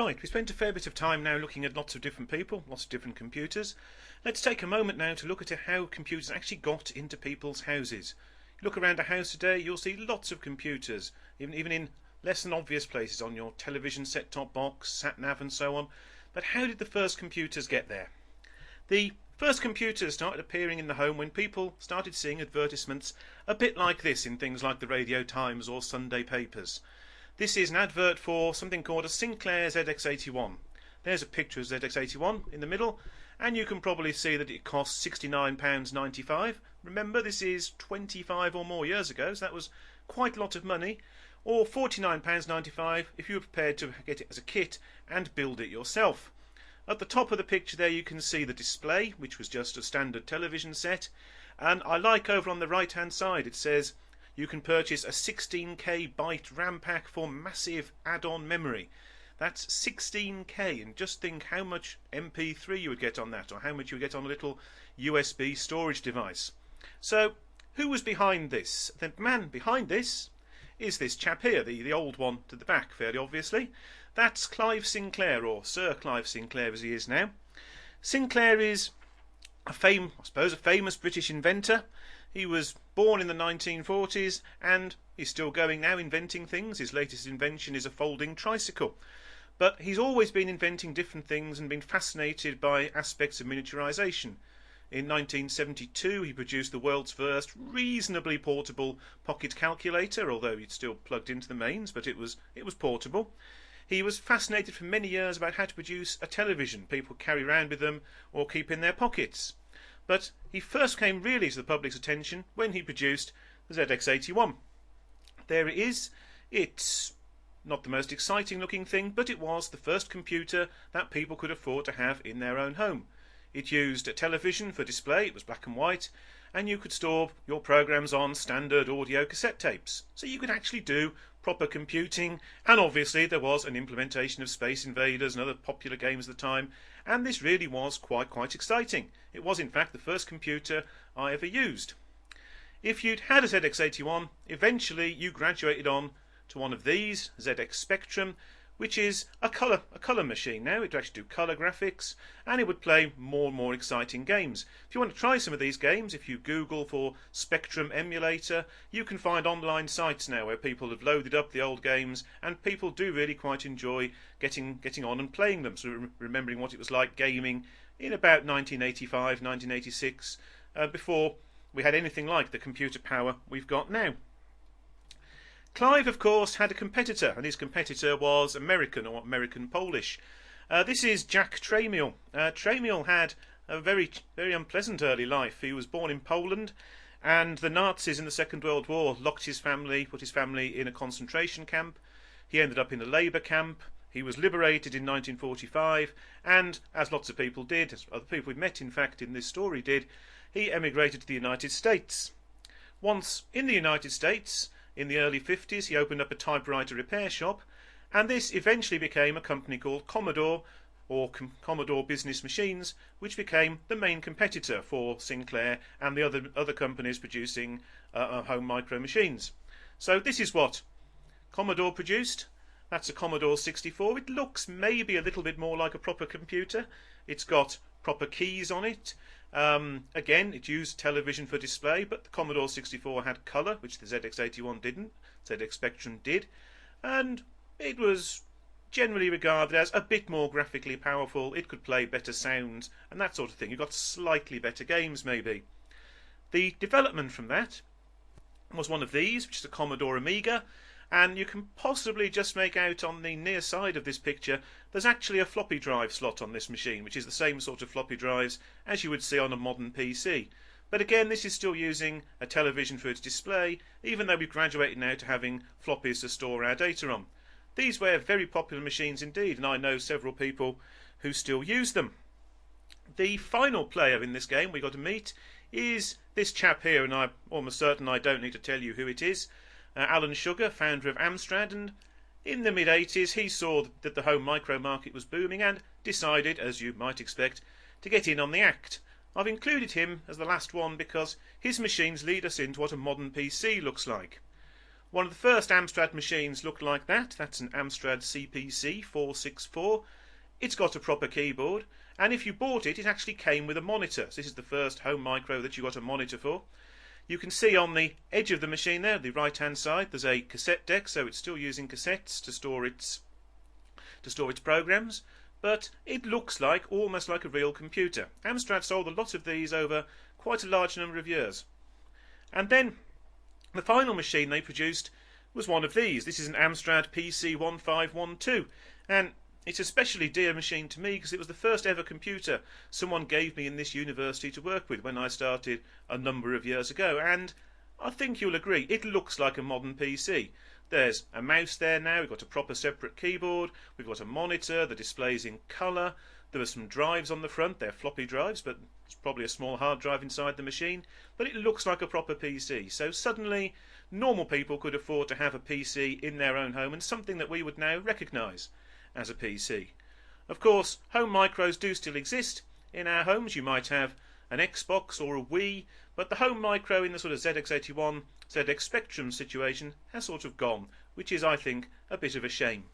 Right, we spent a fair bit of time now looking at lots of different people, lots of different computers. Let's take a moment now to look at how computers actually got into people's houses. You look around a house today, you'll see lots of computers, even in less than obvious places, on your television set-top box, sat-nav and so on. But how did the first computers get there? The first computers started appearing in the home when people started seeing advertisements a bit like this in things like the Radio Times or Sunday papers. This is an advert for something called a Sinclair ZX81. There's a picture of ZX81 in the middle, and you can probably see that it costs £69.95. Remember, this is 25 or more years ago, so that was quite a lot of money. Or £49.95 if you were prepared to get it as a kit and build it yourself. At the top of the picture there you can see the display, which was just a standard television set. And I like over on the right hand side it says you can purchase a 16k byte RAM pack for massive add-on memory. That's 16k, and just think how much MP3 you would get on that, or how much you would get on a little USB storage device. So, who was behind this? The man behind this is this chap here, the old one to the back, fairly obviously. That's Clive Sinclair, or Sir Clive Sinclair as he is now. Sinclair is a famous British inventor. He was born in the 1940s and he's still going now, inventing things. His latest invention is a folding tricycle. But he's always been inventing different things and been fascinated by aspects of miniaturization. In 1972 he produced the world's first reasonably portable pocket calculator, although it's still plugged into the mains, but it was portable. He was fascinated for many years about how to produce a television people carry around with them or keep in their pockets. But he first came really to the public's attention when he produced the ZX81. There it is. It's not the most exciting looking thing, but it was the first computer that people could afford to have in their own home. It used a television for display, it was black and white, and you could store your programs on standard audio cassette tapes. So you could actually do proper computing, and obviously there was an implementation of Space Invaders and other popular games at the time, and this really was quite exciting. It was in fact the first computer I ever used. If you'd had a ZX81, eventually you graduated on to one of these, ZX Spectrum, which is a colour machine now. It would actually do colour graphics, and it would play more and more exciting games. If you want to try some of these games, if you Google for Spectrum emulator, you can find online sites now where people have loaded up the old games, and people do really quite enjoy getting on and playing them, so remembering what it was like gaming in about 1985, 1986, before we had anything like the computer power we've got now. Clive, of course, had a competitor, and his competitor was American, or American-Polish. This is Jack Tramiel. Tramiel had a very unpleasant early life. He was born in Poland, and the Nazis in the Second World War put his family in a concentration camp. He ended up in a labour camp. He was liberated in 1945, and as lots of people did, as other people we've met in fact in this story did, he emigrated to the United States. Once in the United States, in the early 50s, he opened up a typewriter repair shop, and this eventually became a company called Commodore, or Commodore Business Machines, which became the main competitor for Sinclair and the other companies producing home micro machines. So this is what Commodore produced. That's a Commodore 64. It looks maybe a little bit more like a proper computer. It's got proper keys on it. Again, it used television for display, but the Commodore 64 had colour, which the ZX81 didn't. ZX Spectrum did, and it was generally regarded as a bit more graphically powerful. It could play better sounds and that sort of thing. You got slightly better games maybe. The development from that was one of these, which is a Commodore Amiga, and you can possibly just make out on the near side of this picture there's actually a floppy drive slot on this machine, which is the same sort of floppy drives as you would see on a modern PC. But again, this is still using a television for its display, even though we've graduated now to having floppies to store our data on. These were very popular machines indeed, and I know several people who still use them. The final player in this game we got to meet is this chap here, and I'm almost certain I don't need to tell you who it is. Alan Sugar, founder of Amstrad, and in the mid-80s he saw that the home micro market was booming and decided, as you might expect, to get in on the act. I've included him as the last one because his machines lead us into what a modern PC looks like. One of the first Amstrad machines looked like that. That's an Amstrad CPC 464. It's got a proper keyboard, and if you bought it, it actually came with a monitor. So this is the first home micro that you got a monitor for. You can see on the edge of the machine there, the right hand side, there's a cassette deck, so it's still using cassettes to store its programs, but it looks like almost like a real computer. Amstrad sold a lot of these over quite a large number of years. And then the final machine they produced was one of these. This is an Amstrad PC1512, and it's a especially dear machine to me because it was the first ever computer someone gave me in this university to work with when I started a number of years ago, and I think you'll agree, it looks like a modern PC. There's a mouse there now, we've got a proper separate keyboard, we've got a monitor, the display's in colour, there are some drives on the front, they're floppy drives, but there's probably a small hard drive inside the machine, but it looks like a proper PC. So suddenly, normal people could afford to have a PC in their own home, and something that we would now recognise as a PC. Of course, home micros do still exist. In our homes you might have an Xbox or a Wii, but the home micro in the sort of ZX81, ZX Spectrum situation has sort of gone, which is, I think, a bit of a shame.